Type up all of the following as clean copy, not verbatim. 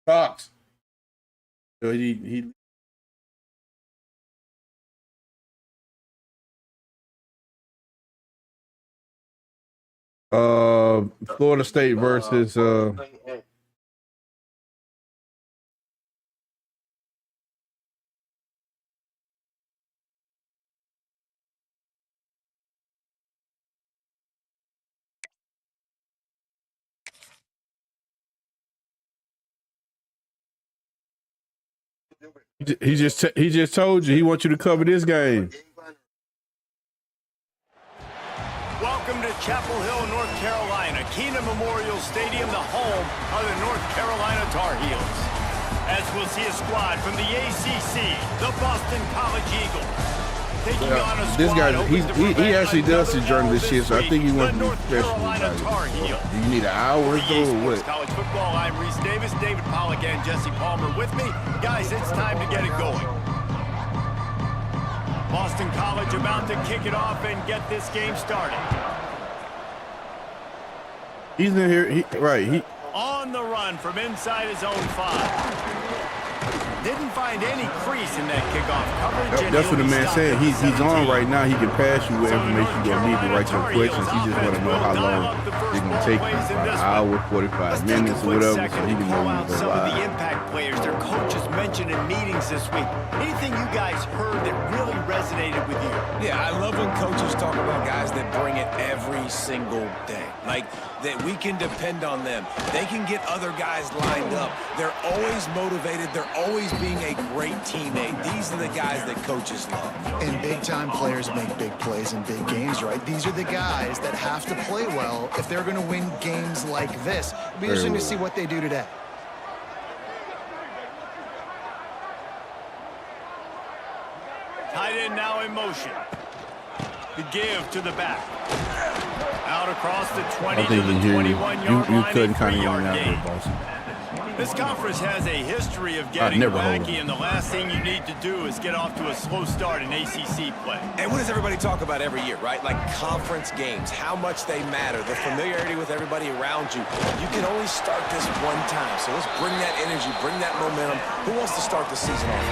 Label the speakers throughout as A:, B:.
A: Cox. So he Florida State versus he just told you he wants you to cover this game.
B: Welcome to Chapel Hill, North Carolina, Keenan Memorial Stadium, the home of the North Carolina Tar Heels. As we'll see a squad from the ACC, the Boston College Eagles. Taking on a squad
A: this guy, he actually does his journalist shit, so I think he wants to be
B: North
A: professional
B: Carolina
A: about
B: Tar
A: it.
B: Heels.
A: Do you need an hour or so or what?
B: College football, I'm Reese Davis, David Pollack, and Jesse Palmer with me. Guys, it's time to get it going. Boston College about to kick it off and get this game started.
A: He's in here, he
B: on the run from inside his own 5. Didn't find any crease in that kickoff coverage.
A: That's what the man said. He's on right now. He can pass you with information you're going to need to write your questions. He just want to know how long it's going to take you. About an hour, 45 minutes or whatever, so he can know when to go
B: some of the
A: live.
B: impact players their coaches mentioned in meetings this week. Anything you guys heard that really resonated with you?
C: Yeah, I love when coaches talk about guys that bring it every single day. Like, that we can depend on them. They can get other guys lined up. They're always motivated. They're always being a great teammate. These are the guys that coaches love.
D: And big-time players make big plays in big games, right? These are the guys that have to play well if they're going to win games like this. It'll be interesting to see what they do today.
B: Tight end now in motion. The give to the back. Out across the 20 to the 21-yard line.
A: You couldn't kind of
B: yard
A: run out
B: gain.
A: there, Boston.
B: This conference has a history of getting wacky, and the last thing you need to do is get off to a slow start in ACC play.
C: And what does everybody talk about every year, right? Like conference games, how much they matter, the familiarity with everybody around you. You can only start this one time, so let's bring that energy, bring that momentum. Who wants to start the season off?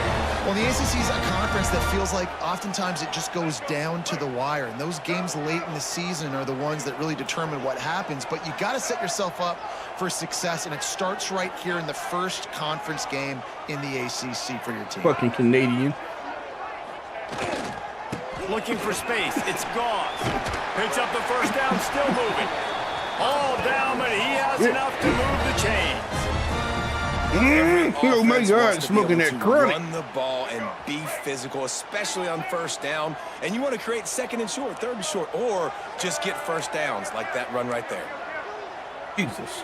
D: Well, the ACC is a conference that feels like oftentimes it just goes down to the wire, and those games late in the season are the ones that really determine what happens. But you got to set yourself up for success, and it starts right here in the first conference game in the ACC for your team.
A: Fucking Canadian.
B: Looking for space. It's Gauze. Picks up the first down, still moving. All down, but he has enough to move the chains.
A: Oh my God, smoking that chronic.
C: Run the ball and be physical, especially on first down. And you want to create second and short, third and short, or just get first downs like that run right there.
A: Jesus.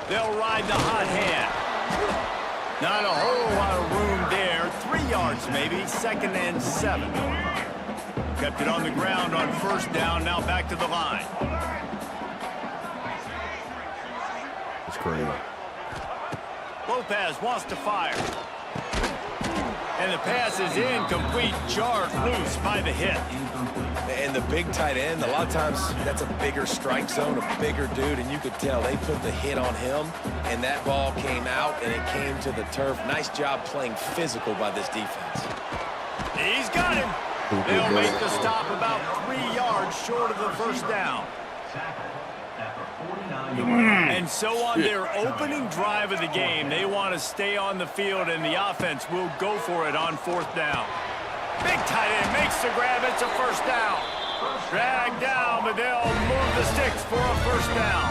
B: They'll ride the hot hand. Not a whole lot of room there. 3 yards maybe, 2nd and 7. Kept it on the ground on first down, now back to the line.
A: It's crazy.
B: Lopez wants to fire. And the pass is incomplete, jarred loose by the hit.
C: And the big tight end, a lot of times that's a bigger strike zone, a bigger dude, and you could tell they put the hit on him, and that ball came out, and it came to the turf. Nice job playing physical by this defense.
B: He's got him. They'll make the stop about 3 yards short of the first down. And so on their opening drive of the game, they want to stay on the field, and the offense will go for it on 4th down. Big tight end makes the grab. It's a first down. Dragged down, but they'll move the sticks for a first down.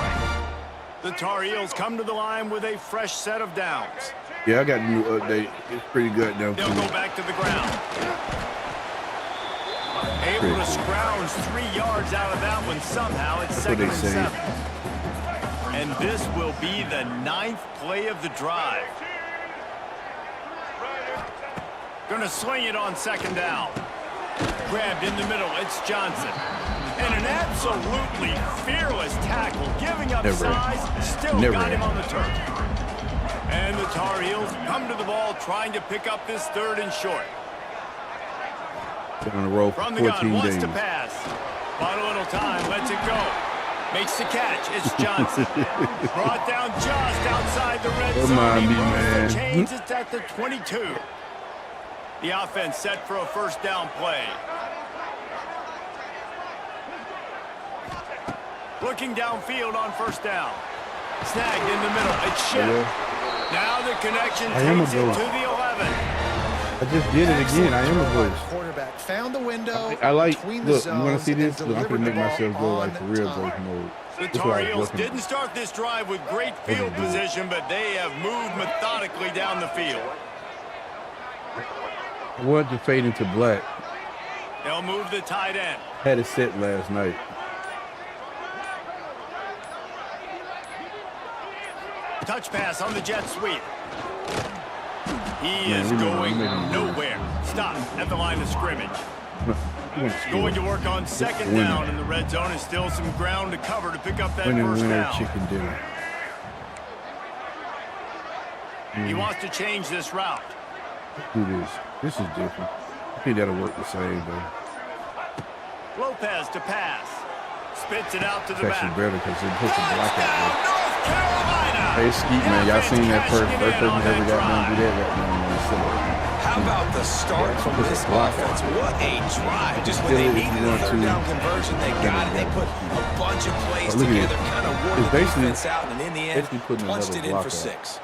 B: The Tar Heels come to the line with a fresh set of downs.
A: Yeah, I got a new update. It's pretty good now.
B: They'll go back to the ground. Able to scrounge 3 yards out of that one somehow. It's 2nd and 7. And this will be the 9th play of the drive. Gonna swing it on 2nd down. Grabbed in the middle, it's Johnson. And an absolutely fearless tackle, giving up size, still got him on the turf. And the Tar Heels come to the ball, trying to pick up this 3rd and short.
A: Been on the road for 14 days.
B: Wants to pass. Bought a little time, lets it go. Makes the catch. It's Johnson. Brought down just outside the red
A: Come
B: zone.
A: on,
B: He
A: me,
B: moves
A: man.
B: the chains. It's at the 22. The offense set for a first down play. Looking downfield on first down. Snagged in the middle. It's Shep. Now the connection takes it to the 11.
A: I just did it again. I am a ghost.
D: Quarterback found the window.
A: I like,
D: between the
A: look, you want to see
D: zones
A: this?
D: and
A: Look, I'm going to make
D: delivered the
A: myself go
D: ball
A: like for
D: on
A: real
D: time.
A: ghost mode.
B: The
A: That's what I
B: Tar
A: was
B: Heels
A: looking
B: didn't
A: at.
B: start this drive with great field position, but they have moved methodically down the field.
A: I wanted to fade into black.
B: They'll move the tight end.
A: Had it set last night.
B: Touch pass on the jet sweep. He
A: Man,
B: is
A: we
B: going
A: made him do
B: nowhere. Stop at the line of scrimmage.
A: Winner,
B: Going to work on second down in the red zone, and still some ground to cover to pick up that first
A: winner,
B: down.
A: chicken dinner.
B: He wants to change this route.
A: Do this. This is different. I think that'll work the same though.
B: Lopez to pass. Spits it out to the
A: It's actually
B: back.
A: better because it puts a block out
B: Touchdown, North Carolina!
A: there. Hey, Skeet, man, y'all seen that first
B: Cashing
A: person
B: in on
A: ever
B: that
A: got done do
B: drive.
A: that right now on the center.
C: How about the start from this offense? What a drive. Just when they needed a third down conversion, they got it. They put a bunch of plays
A: look at
C: together,
A: it.
C: kind of wore
A: It's
C: the
A: basically-
C: defense out, and in the end,
A: basically putting
C: punched
A: another
C: it in
A: block
C: for
A: out.
C: 6.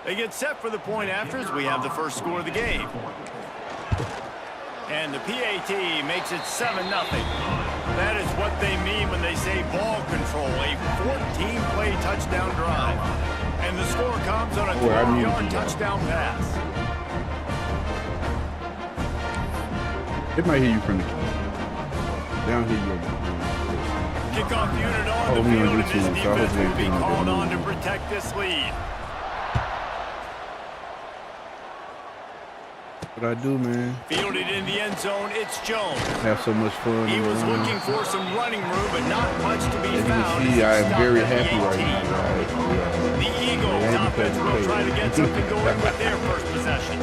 B: They get set for the point afters. We have the first score of the game. And the PAT makes it 7-0. That is what they mean when they say ball control, a 14-play touchdown drive. And the score comes on a 12-yard touchdown pass.
A: It might hit you from the down here.
B: Kickoff unit on
A: Oh,
B: the
A: we
B: field,
A: gonna
B: and
A: do
B: this
A: two, so I hope
B: defense
A: they
B: will be
A: don't
B: called
A: get
B: on to
A: moved.
B: protect this lead.
A: What I do, man?
B: Fielded in the end zone, it's Jones.
A: Have so much fun.
B: He was looking for some running room, but not much to be
A: As
B: found.
A: you can see, I am
B: Stopped
A: very
B: at the
A: happy right
B: 18.
A: now, guys.
B: The Eagles offense will try to get something going with their first possession.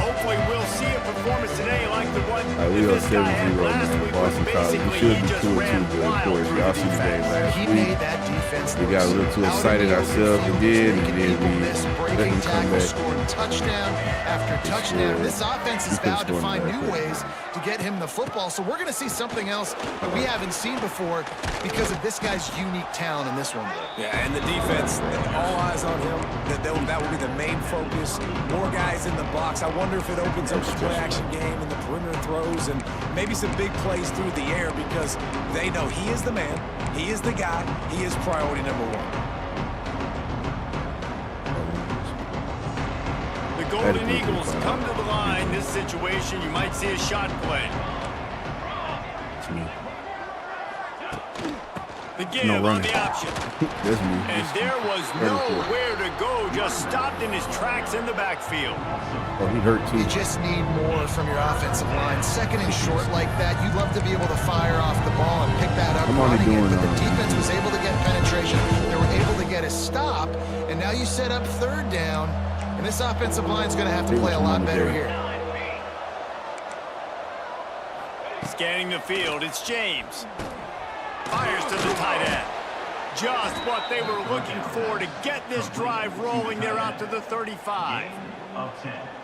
B: Hopefully we'll see a performance today like the one
A: We are
B: this guy had
A: 7-0,
B: last
A: man.
B: week, where
A: Boston College. We
B: basically
A: should
B: he
A: be
B: just
A: 2-2,
B: ran
A: but of
B: wild
A: course,
B: through
A: y'all
B: the
A: seen the game
B: defense.
A: last
D: He
A: week.
D: made that defense
A: We got a little too
D: loose.
A: excited
D: Out of the
A: ourselves
D: field,
A: again,
D: making
A: and then
D: people
A: we
D: miss,
A: let
D: breaking
A: him come
D: tackles,
A: back.
D: scoring touchdown after touchdown.
A: sure.
D: This offense is
A: He could've
D: vowed to
A: scored
D: find
A: that
D: new
A: quick.
D: ways to get him the football. So we're going to see something else that we haven't seen before because of this guy's unique talent in this one.
C: Yeah, and the defense, all eyes on him. That will be the main focus. More guys in the box. I wonder if it opens up the play-action game and the perimeter throws and maybe some big plays through the air because they know he is the man, he is the guy, he is priority number 1.
B: The Golden Eagles come to the line. This situation, you might see a shot play.
A: That's me.
B: The give
A: No
B: on
A: running.
B: the option.
A: That's me.
B: And there was nowhere to go, just stopped in his tracks in the backfield.
A: Oh, he hurt too.
D: You just need more from your offensive line. Second and short like that, you'd love to be able to fire off the ball and pick that up
A: I'm only
D: running it,
A: doing,
D: but the defense was able to get penetration. They were able to get a stop, and now you set up third down, and this offensive line's going to have to play a lot better here.
B: Scanning the field, it's James. Fires to the tight end. Just what they were looking for to get this drive rolling. They're out to the 35.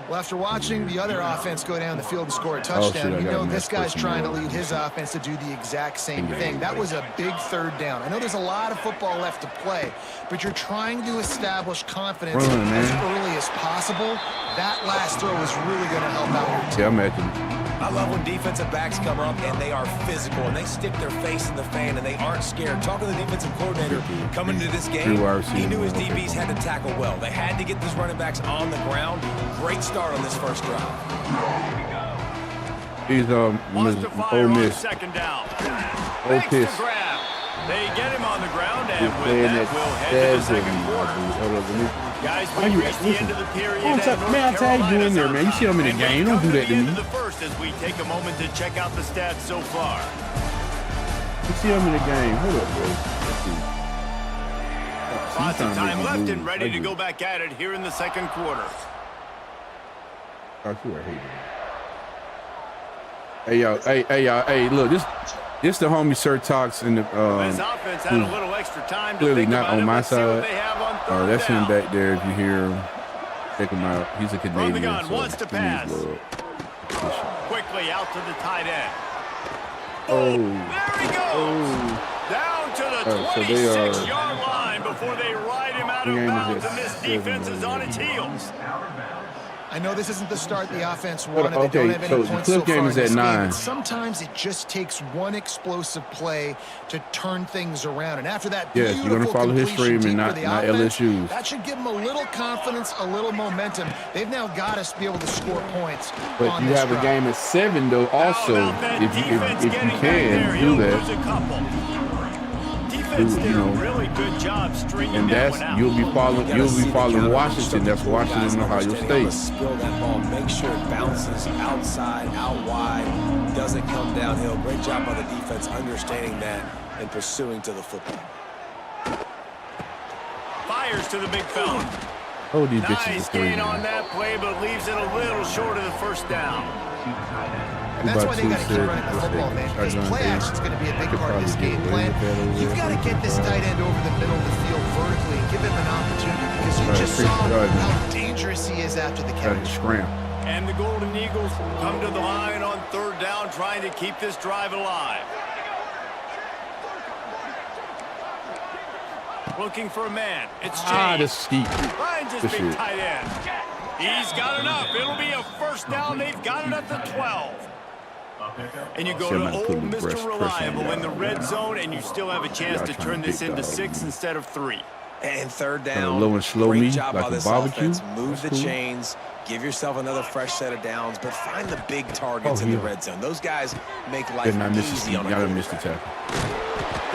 D: Well, after watching the other offense go down the field and score a touchdown,
A: I
D: you
A: got
D: know
A: a
D: this
A: nice
D: guy's
A: person
D: trying to
A: there.
D: lead his offense to do the exact same thing. That was a big third down. I know there's a lot of football left to play, but you're trying to establish confidence
A: Run, man.
D: as early as possible. That last throw is really going to help out your team.
A: Yeah, I'm at you.
C: I love when defensive backs come up and they are physical and they stick their face in the fan and they aren't scared. Talking to the defensive coordinator coming into this game, he knew his DBs had to tackle well. They had to get these running backs on the ground. Great start on this first drive.
A: He's
B: Wants to fire
A: Ole
B: on
A: Miss.
B: second down.
A: Ole
B: Makes the
A: Miss.
B: grab. They get him on the ground, and
A: He's
B: with
A: playing
B: that,
A: that
B: we'll head to the
A: seven.
B: second quarter.
A: Hold up, let me.
B: Guys,
A: Why
B: we
A: you-
B: reached the
A: listen.
B: end of the period.
A: Man,
B: and North
A: man, I tell you, you in there,
B: Carolina's
A: man. You see them in the
B: on
A: game.
B: top.
A: Don't do
B: And
A: that
B: we
A: to
B: come
A: me.
B: the end of the first as we take a moment to check out the stats so far.
A: You see him in the game. Hold up, bro. Let's see.
B: Lots of
A: He's trying
B: time
A: make me
B: left
A: lose.
B: and ready
A: I
B: to
A: do.
B: go back at it here in the second quarter.
A: I swear I hate it. Hey, y'all. Hey, look, this the homie Sir Talks in the
B: This offense had a little extra time to
A: clearly
B: think
A: not
B: about
A: on
B: it.
A: my
B: Let's see what
A: side.
B: they have on third
A: That's
B: down.
A: him back there. If you hear him, check him out. He's a Canadian.
B: From the gun,
A: so
B: wants to
A: he needs
B: pass.
A: love.
B: Quickly out to the tight end.
A: Oh,
B: There he goes. Down to the
A: so they are-
B: 26-yard line before they ride him out of
A: The game is
B: bounds,
A: at
B: and this
A: 7
B: defense is on its heels.
D: I know this isn't the start the offense
A: Hold
D: wanted.
A: on,
D: They don't
A: okay,
D: have any
A: so the
D: points
A: Cliff
D: so
A: game
D: far
A: is
D: in
A: at
D: this game,
A: 9.
D: and sometimes it just takes one explosive play to turn things around. And after that
A: Yes, you're gonna
D: beautiful
A: follow his
D: completion
A: stream and
D: deep
A: not-
D: for the
A: not
D: offense,
A: LSU's.
D: that should give them a little confidence, a little momentum. They've now got us to be able to score points
A: but
D: on
A: you
D: this
A: have a
D: drive.
A: game at 7 though. Also,
B: How about that
A: if you
B: defense getting back
A: can
B: there?
A: do
B: He'll lose
A: that,
B: a couple. Defense did a really good job stringing
A: and
B: that
A: that's
B: one out.
A: you'll be following
C: Washington.
A: Washington. That's Washington, Ohio State.
C: Spill that ball. Make sure it bounces outside, out wide, doesn't come downhill. Great job by the defense understanding that and pursuing to the football.
B: Fires to the big fella.
A: Oh, these bitches
B: Nice
A: are three.
B: gain on that play, but leaves it a little short of the first down.
D: And that's why they got to keep running the football, man, because play action is going to be a big part of this game plan. You've got to get this tight end over the middle of the field vertically and give him an opportunity, because you just saw how dangerous he is after the catch.
A: Scram.
B: And the Golden Eagles come to the line on third down, trying to keep this drive alive. Looking for a man. It's James.
A: This Skeet.
B: Finds his
A: Good
B: big
A: shit.
B: tight end. He's got enough. It'll be a first down. They've got it at the 12. And you go to
A: Somebody put
B: old
A: me
B: Mr.
A: press on
B: Reliable
A: that.
B: in the red zone, and you still have a chance to
A: Y'all
B: turn
A: trying to
B: this
A: pick
B: into
A: dog.
B: 6 instead of 3.
C: And third
A: Kinda
C: down,
A: low and slow
C: great
A: me,
C: job
A: like
C: by
A: a
C: this
A: barbecue.
C: offense. Move
A: That's
C: the
A: cool.
C: chains, give yourself another fresh set of downs, but find the big targets in the
A: yeah.
C: red zone. Those guys make life
A: Didn't I miss the
C: easy
A: Skeet?
C: on a
A: Y'all done
C: quarterback.
A: missed the tackle.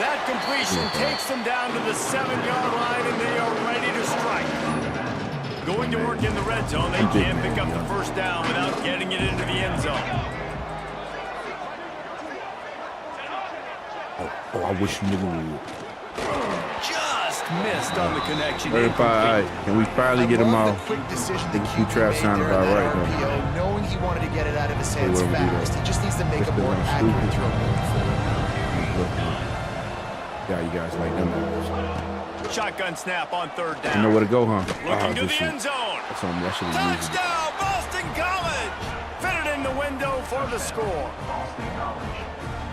B: That completion takes them down to the 7-yard line, and they are ready to strike. Going to work in the red zone, they can't pick up the first down without getting it into the end zone.
A: Oh, I wish you nigga would.
B: Just missed on the connection.
A: 35. Can we finally get him
D: I love
A: off?
D: the quick decision
A: The
D: that
A: Q trap
D: made
A: sounded
D: there in
A: about
D: that
A: right, though.
D: RPO, knowing he wanted to get it out of his hands
A: They wouldn't do
D: fast.
A: that.
D: He just needs to make
A: Just
D: a
A: because
D: more
A: I'm
D: accurate
A: stupid.
D: throw moving forward.
A: Yeah, you guys like them.
B: Shotgun snap on third
A: You know
B: down.
A: where to go, huh?
B: Looking to
A: good
B: the
A: shit.
B: end zone.
A: That's on me. I should have used it.
B: Touchdown, Boston College! Fitted in the window for the score.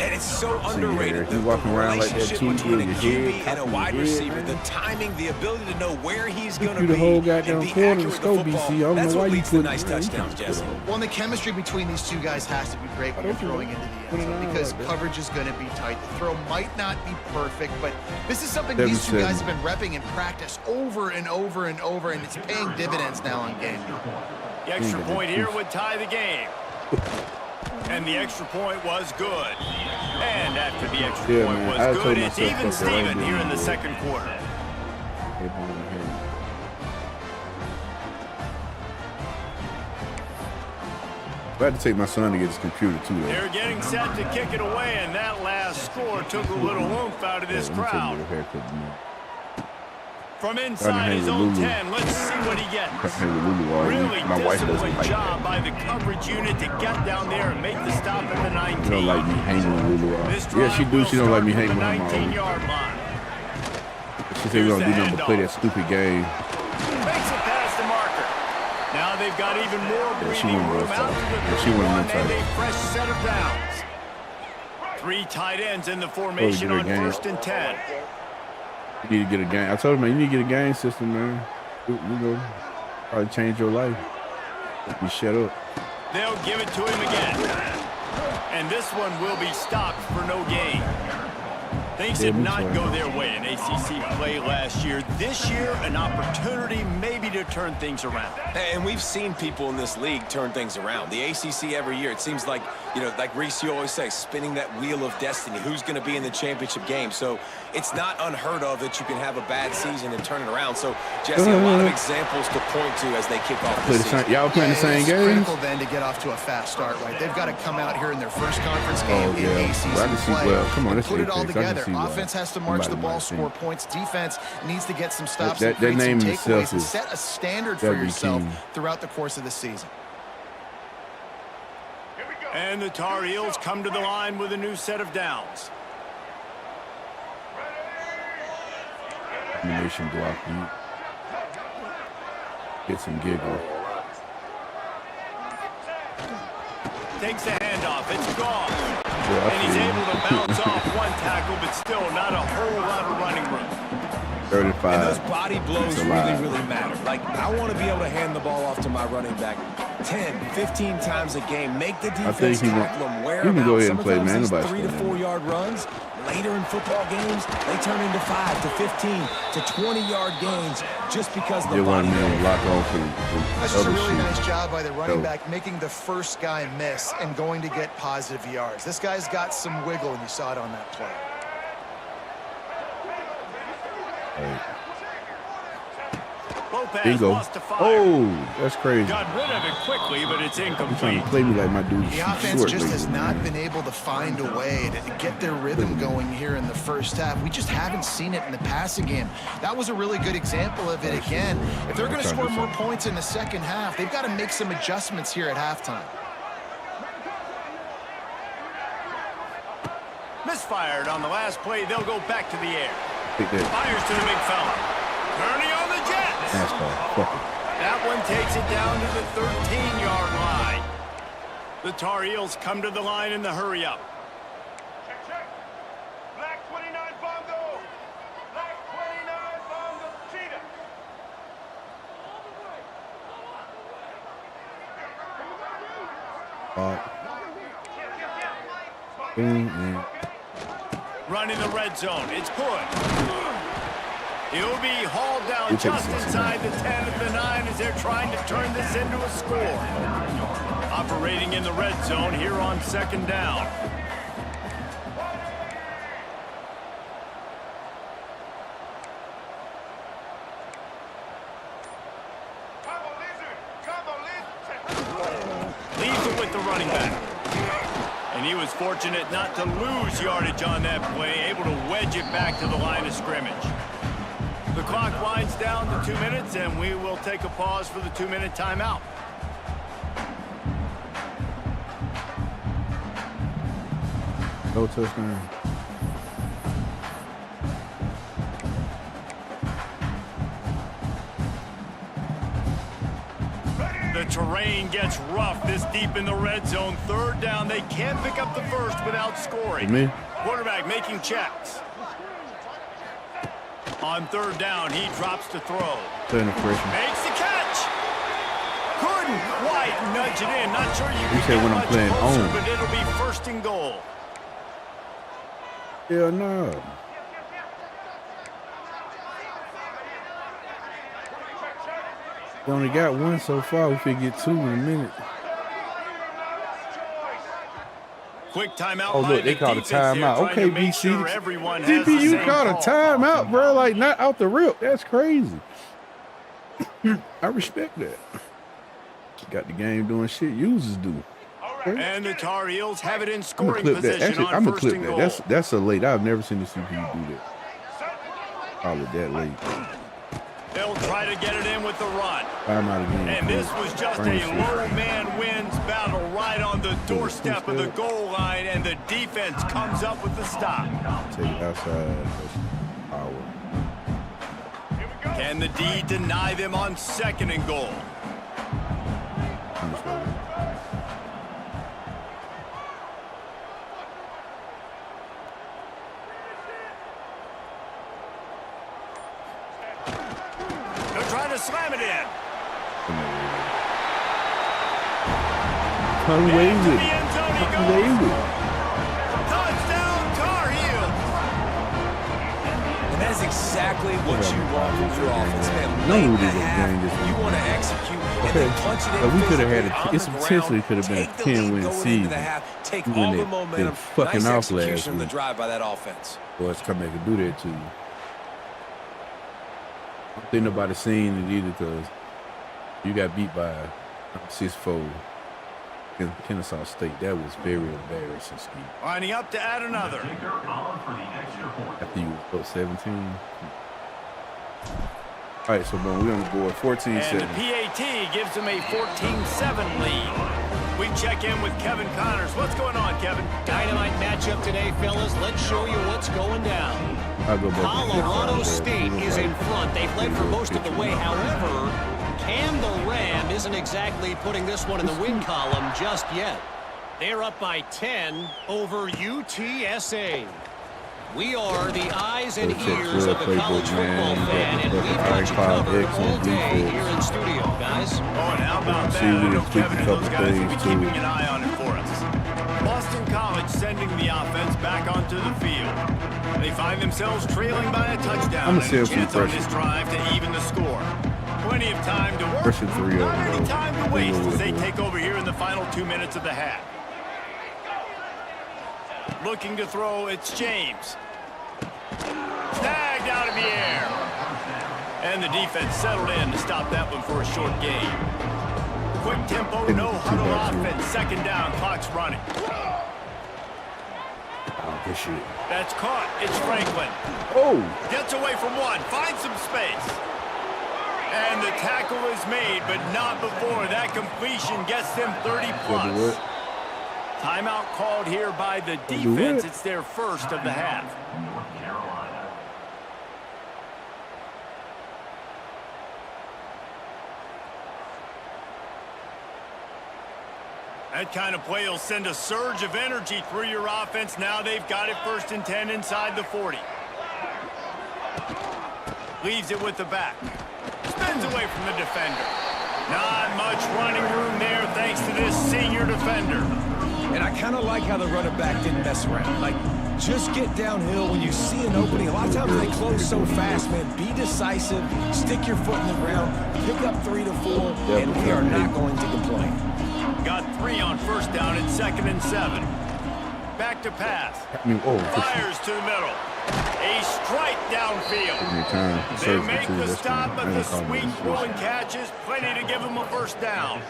C: And it's so
A: See,
C: underrated.
A: yeah, you walking around like that
C: relationship
A: too,
C: between a
A: with your
C: QB
A: head
C: and a
A: cocked
C: wide
A: in your head,
C: receiver,
A: man.
C: the timing, the ability to know where he's
A: Took
C: going to
A: you
C: be
A: the whole
C: and
A: goddamn
C: be
A: quarter to
C: accurate
A: score,
C: with the
A: BC. I
C: football.
A: don't
C: That's
A: know why
C: what
A: you
C: leads to
A: put
C: nice touchdowns, Jesse.
D: Well, and the chemistry between these two guys has to be great when you're throwing into the end zone, because coverage is going to be tight. The throw might not be perfect, but this is something these two
A: 7-7.
D: guys have been repping in practice over and over and over, and it's paying dividends now on game.
B: The extra point here would tie the game. And the extra point was good. And after the extra
A: Yeah,
B: point
A: man, I
B: was
A: told
B: good, it's
A: myself,
B: even
A: fuck it, I ain't
B: Steven
A: doing
B: here in the
A: it.
B: second quarter.
A: I had to take my son to get his computer too. Though.
B: They're getting set to kick it away, and that last score took a little oomph out of this
A: Let me take
B: crowd.
A: you a haircut, man.
B: From
A: Trying
B: inside
A: to
B: his
A: hang
B: own
A: with Lulu.
B: 10, let's see what he gets.
A: Hey, Lulu, all right.
B: Really
A: My wife doesn't
B: disciplined
A: like
B: job
A: that.
B: by the coverage unit to get down there and make the stop at the 19.
A: She don't like me hanging with Lulu.
B: This
A: Yeah, she
B: drive
A: do.
B: will
A: She don't like me
B: start
A: hanging
B: from
A: with
B: the
A: her.
B: 19-yard line.
A: She said we don't do
B: Here's the
A: nothing but play that
B: handoff.
A: stupid game.
B: Makes it past the marker. Now they've got even more
A: she
B: breathing
A: wouldn't
B: room
A: go
B: out to
A: far.
B: the
A: Yeah, she wouldn't
B: 31
A: go
B: and a
A: far.
B: fresh set of downs. 3 tight ends in the formation
A: get a
B: on
A: game.
B: 1st and 10.
A: You need to get a game. I told him, man, you need to get a game system, man. You know, probably change your life. You shut up.
B: They'll give it to him again. And this one will be stopped for no gain. Things did not go their way in ACC play last year. This year, an opportunity maybe to turn things around.
C: And we've seen people in this league turn things around. The ACC every year, it seems like, you know, like Reese, you always say, spinning that wheel of destiny. Who's going to be in the championship game? So it's not unheard of that you can have a bad season and turn it around. So, Jesse, a lot of examples to point to as they kick off the season.
A: Y'all playing the same
D: It's
A: game?
D: critical then to get off to a fast start, right? They've got to come out here in their first conference game in
A: yeah.
D: ACC
A: Well, I can see-
D: play
A: well, come on,
D: and
A: that's
D: put it all
A: Apex. I can
D: together.
A: see why
D: Offense has to march the
A: somebody
D: ball,
A: might
D: score
A: think.
D: points. Defense needs to get some stops
A: That
D: and create
A: name
D: some
A: in itself
D: takeaways and
A: is-
D: set a standard for
A: that'd be
D: yourself
A: key.
D: throughout the course of the season.
B: And the Tar Heels come to the line with a new set of downs.
A: Combination block. Get some giggle.
B: Takes the handoff. It's gone.
A: Yeah,
B: and he's able to bounce off one tackle, but still not a whole lot of running room.
A: 35.
C: And those body blows really matter. Like, I want to be able to hand the ball off to my running back 10, 15 times a game. Make the defense tackle him, wear him out.
A: Go ahead and play, man.
C: These 3 to 4 yard runs, later in football games, they turn into 5 to 15 to 20-yard gains just because the body
A: lock off.
D: That's just a really nice job by the running back, making the first guy miss and going to get positive yards. This guy's got some wiggle, and you saw it on that play.
B: Lopez lost to fire.
A: Oh, that's crazy.
B: Got rid of it quickly, but it's incomplete.
A: Trying to play me like my dude.
D: The offense just has not been able to find a way to get their rhythm going here in the first half. We just haven't seen it in the passing game. That was a really good example of it again. If they're going to score more points in the second half, they've got to make some adjustments here at halftime.
B: Misfired on the last play. They'll go back to the air. Fires to the big fella. Turning on the Jets. That one takes it down to the 13-yard line. The Tar Heels come to the line in the hurry-up.
E: Check. Black 29 Bongo. Black 29 Bongo. Cheetah.
B: Running the red zone. It's Hood. He'll be hauled down just inside the 10 at the 9 as they're trying to turn this into a score. Operating in the red zone here on second down. Leaves it with the running back. And he was fortunate not to lose yardage on that play, able to wedge it back to the line of scrimmage. The clock winds down to 2 minutes, and we will take a pause for the 2-minute timeout.
A: No touchdown.
B: The terrain gets rough this deep in the red zone. Third down, they can't pick up the first without scoring. Quarterback making checks. On third down, he drops to throw. Makes the catch. Couldn't quite nudge it in. Not sure you can get much closer, but it'll be first and goal.
A: Hell no. We only got one so far. We could get 2 in a minute.
B: Quick timeout.
A: Oh, look, they called a timeout. Okay, BC. DPU called a timeout, bro. Like, not out the rip. That's crazy. I respect that. Got the game doing shit users do.
B: Okay. And the Tar Heels have it in scoring position.
A: Actually,
B: on
A: I'm going to
B: first
A: clip
B: and
A: that.
B: goal.
A: That's a late. I've never seen the CPU do that. Call it that late.
B: They'll try to get it in with the run.
A: Timeout again.
B: And this was just a low man wins battle right on the doorstep of the goal line, and the defense comes up with the stop.
A: Take it outside. Power.
B: Can the D deny them on second and goal? Trying to slam it in.
A: Come away with it. Come away with it.
B: Touchdown, Tar Heels.
C: And that's exactly what you want from your offense, man. Late in the half, you want to execute and then punch it in.
A: We could have had it potentially could have been a 10-win season.
C: Take all the momentum.
A: Fucking
C: nice
A: off last
C: execution
A: week.
C: of the drive by that offense.
A: Boys come back and do that to you. I don't think nobody seen it either because you got beat by 6-4 in Kennesaw State. That was very embarrassing, Skeet.
B: Lining up to add another.
A: After you were 17. All right, so boom, we're on the board 14-7.
B: And the PAT gives them a 14-7 lead. We check in with Kevin Connors. What's going on, Kevin?
F: Dynamite matchup today, fellas. Let's show you what's going down. Colorado State is in front. They've led for most of the way. However, Cam the Ram isn't exactly putting this one in the win column just yet. They're up by 10 over UTSA. We are the eyes and ears of the college football fan, and we've got you covered all day here in studio, guys.
B: Oh, and how about that? I know Kevin and those guys will be keeping an eye on it for us. Boston College sending the offense back onto the field. They find themselves trailing by a touchdown and a chance on this drive to even the score. Plenty of time to work. Not any time to waste as they take over here in the final 2 minutes of the half. Looking to throw, it's James. Snagged out of the air. And the defense settled in to stop that one for a short gain. Quick tempo, no huddle offense. Second down, clock's running.
A: Oh, good shit.
B: That's caught. It's Franklin.
A: Oh.
B: Gets away from one. Finds some space. And the tackle is made, but not before that completion gets them 30 plus. Timeout called here by the defense. It's their first of the half. That kind of play will send a surge of energy through your offense. Now they've got it 1st and 10 inside the 40. Leaves it with the back. Spins away from the defender. Not much running room there thanks to this senior defender.
C: And I kind of like how the running back didn't mess around. Like, just get downhill when you see an opening. A lot of times they close so fast, man. Be decisive, stick your foot in the ground, pick up 3 to 4, and we are not going to complain.
B: Got 3 on 1st down and 2nd and 7. Back to pass. Fires to the middle. A strike downfield. They make the stop, but the sweet throwing catches plenty to give them a 1st down.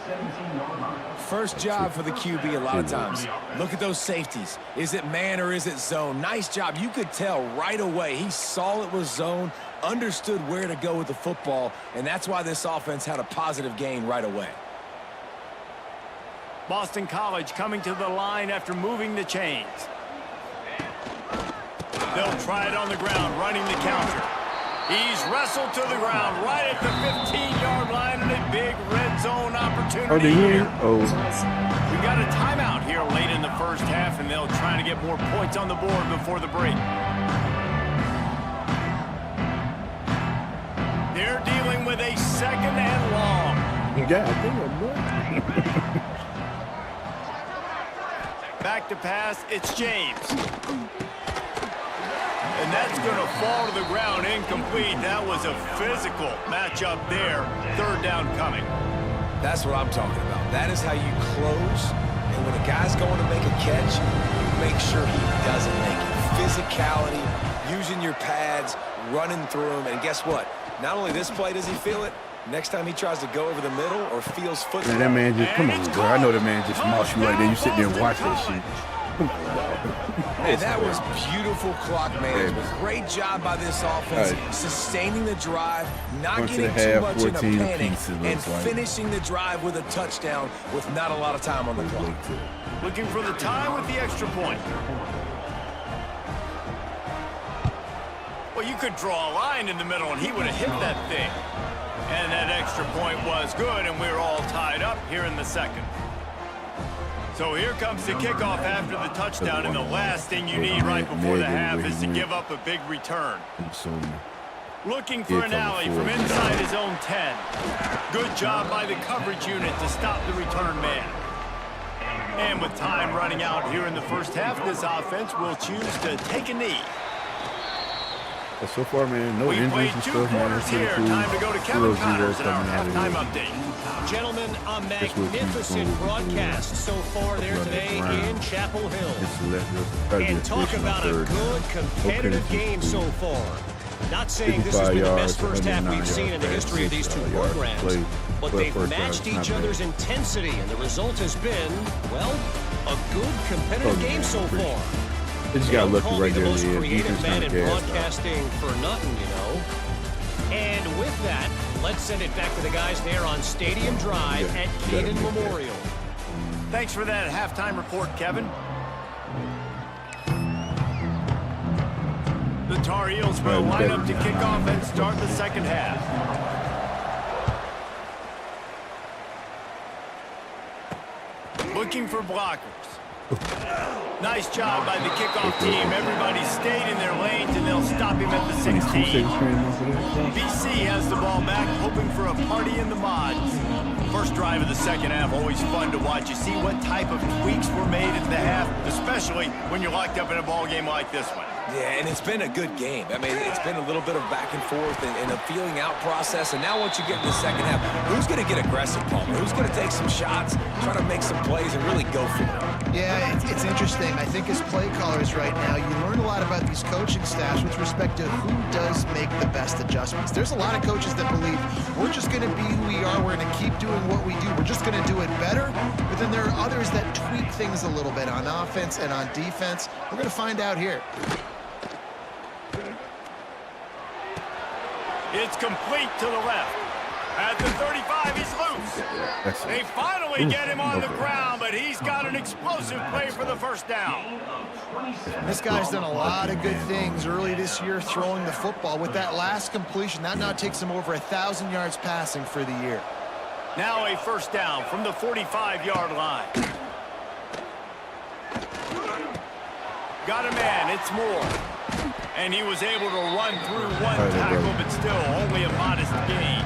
C: First job for the QB a lot of times. Look at those safeties. Is it man or is it zone? Nice job. You could tell right away. He saw it was zone, understood where to go with the football, and that's why this offense had a positive gain right away.
B: Boston College coming to the line after moving the chains. They'll try it on the ground, running the counter. He's wrestled to the ground right at the 15-yard line and a big red zone opportunity here. We've got a timeout here late in the first half, and they'll try to get more points on the board before the break. They're dealing with a 2nd and long. Back to pass, it's James. And that's going to fall to the ground incomplete. That was a physical matchup there. 3rd down coming.
C: That's what I'm talking about. That is how you close. And when a guy's going to make a catch, you make sure he doesn't make it. Physicality, using your pads, running through them. And guess what? Not only this play does he feel it, next time he tries to go over the middle or feels foot.
A: Man, that man just, come on, bro. I know that man just mouse you right there. You sit there and watch that shit.
C: And that was beautiful clock management. Great job by this offense, sustaining the drive, not getting too much in a panic, and finishing the drive with a touchdown with not a lot of time on the clock.
B: Looking for the time with the extra point. Well, you could draw a line in the middle, and he would have hit that thing. And that extra point was good, and we're all tied up here in the 2nd. So here comes the kickoff after the touchdown, and the last thing you need right before the half is to give up a big return. Looking for an alley from inside his own 10. Good job by the coverage unit to stop the return man. And with time running out here in the first half, this offense will choose to take a knee.
A: So far, man, no injuries and stuff, man. It's
B: here.
A: cool.
B: Time to go to Kevin Connors in our halftime update.
F: Gentlemen, a magnificent broadcast so far there today in Chapel Hill. And talk about a good competitive game so far. Not saying this has been the best first half we've seen in the history of these two programs, but they've matched each other's intensity, and the result has been, well, a good competitive game so far.
A: They just got lucky right there.
F: The most creative man in broadcasting for nothing, you know. And with that, let's send it back to the guys there on Stadium Drive at Caden Memorial.
B: Thanks for that halftime report, Kevin. The Tar Heels will line up to kick off and start the second half. Looking for blockers. Nice job by the kickoff team. Everybody stayed in their lanes, and they'll stop him at the 16. BC has the ball back, hoping for a party in the mods. First drive of the second half, always fun to watch. You see what type of tweaks were made at the half, especially when you're locked up in a ball game like this one.
C: Yeah, and it's been a good game. I mean, it's been a little bit of back and forth and a feeling out process. And now once you get in the second half, who's going to get aggressive, Palmer? Who's going to take some shots, try to make some plays, and really go for it?
D: Yeah, it's interesting. I think as play callers right now, you learn a lot about these coaching staffs with respect to who does make the best adjustments. There's a lot of coaches that believe we're just going to be who we are. We're going to keep doing what we do. We're just going to do it better. But then there are others that tweak things a little bit on offense and on defense. We're going to find out here.
B: It's complete to the left. At the 35, he's loose. They finally get him on the ground, but he's got an explosive play for the first down.
D: This guy's done a lot of good things early this year throwing the football. With that last completion, that now takes him over 1,000 yards passing for the year.
B: Now a first down from the 45-yard line. Got a man, it's Moore. And he was able to run through one tackle, but still only a modest gain.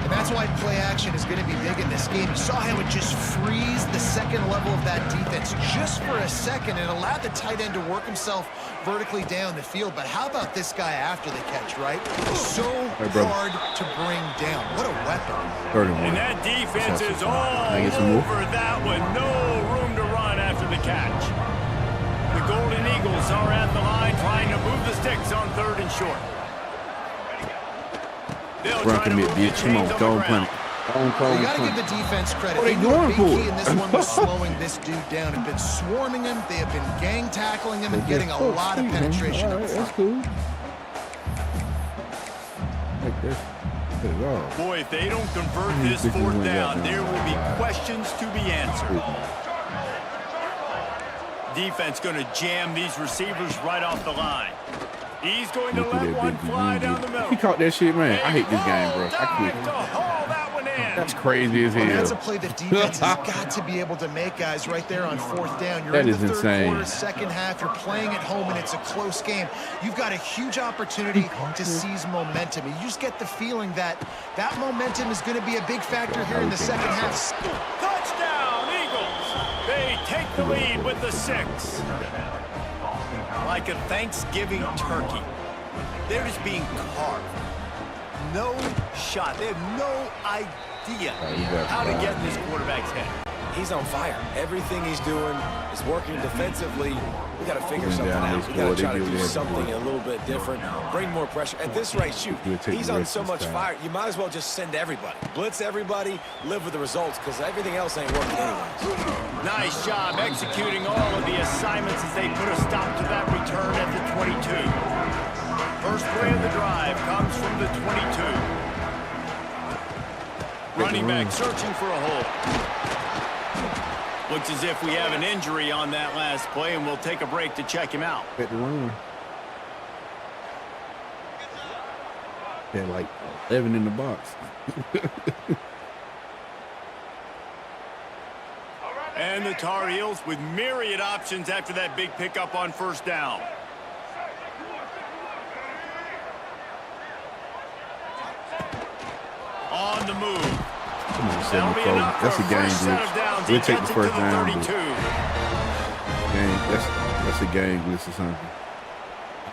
D: And that's why play action is going to be big in this game. You saw how it just frees the second level of that defense just for a second and allowed the tight end to work himself vertically down the field. But how about this guy after the catch, right? So hard to bring down. What a weapon.
B: And that defense is all over that one. No room to run after the catch. The Golden Eagles are at the line trying to move the sticks on 3rd and short. They'll try to move the chains on the ground.
D: You got to give the defense credit. They were big key in this one was slowing this dude down. They've been swarming him. They have been gang tackling him and getting a lot of penetration up front.
A: That's cool.
B: Boy, if they don't convert this 4th down, there will be questions to be answered. Defense going to jam these receivers right off the line. He's going to let one fly down the middle.
A: He caught that shit, man. I hate this game, bro. I quit. That's crazy as hell.
D: That's a play that defense has got to be able to make, guys, right there on 4th down. You're in the 3rd quarter, second half. You're playing at home, and it's a close game. You've got a huge opportunity to seize momentum. And you just get the feeling that that momentum is going to be a big factor here in the second half.
B: Touchdown, Eagles! They take the lead with the 6. Like a Thanksgiving turkey. They're just being carved. No shot. They have no idea how to get in this quarterback's head.
C: He's on fire. Everything he's doing is working defensively. We got to figure something out. We got to try to do something a little bit different. Bring more pressure. At this rate, shoot, he's on so much fire. You might as well just send everybody. Blitz everybody. Live with the results because everything else ain't working anyways.
B: Nice job executing all of the assignments as they put a stop to that return at the 22. First play of the drive comes from the 22. Running back searching for a hole. Looks as if we have an injury on that last play, and we'll take a break to check him out.
A: Hit the run. Had like 11 in the box.
B: And the Tar Heels with myriad options after that big pickup on 1st down. On the move.
A: Come on, 74. That's a game glitch. We'll take the first down. That's a game glitch or something. I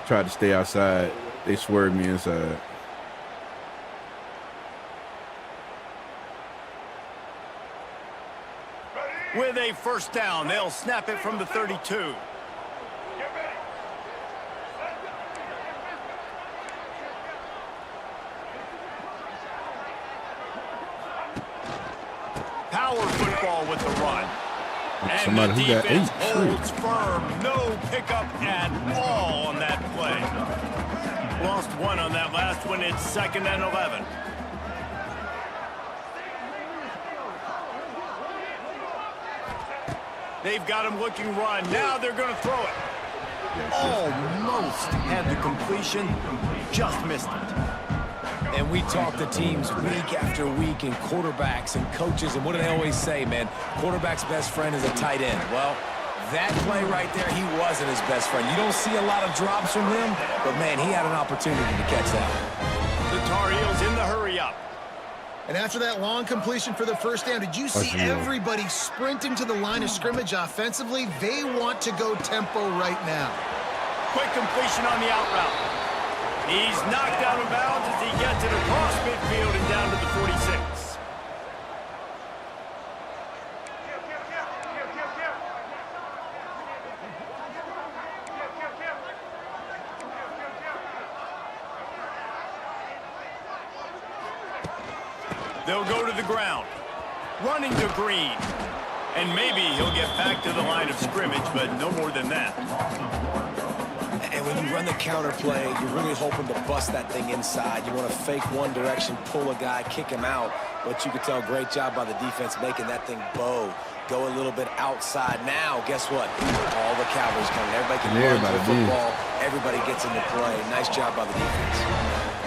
A: tried to stay outside. They swerved me inside.
B: With a first down, they'll snap it from the 32. Power football with the run. And the defense holds firm. No pickup at all on that play. Lost one on that last one. It's 2nd and 11. They've got him looking run. Now they're going to throw it. Almost had the completion, just missed it.
C: And we talk to teams week after week and quarterbacks and coaches, and what do they always say, man? Quarterback's best friend is a tight end. Well, that play right there, he wasn't his best friend. You don't see a lot of drops from him, but, man, he had an opportunity to catch that.
B: The Tar Heels in the hurry-up.
D: And after that long completion for the first down, did you see everybody sprinting to the line of scrimmage offensively? They want to go tempo right now.
B: Quick completion on the out route. He's knocked out of bounds as he gets it across midfield and down to the 46. They'll go to the ground. Running to Green. And maybe he'll get back to the line of scrimmage, but no more than that.
C: And when you run the counter play, you're really hoping to bust that thing inside. You want to fake one direction, pull a guy, kick him out. But you can tell, great job by the defense making that thing bow. Go a little bit outside. Now, guess what? All the Cowboys coming. Everybody can run the football. Everybody gets into play. Nice job by the defense.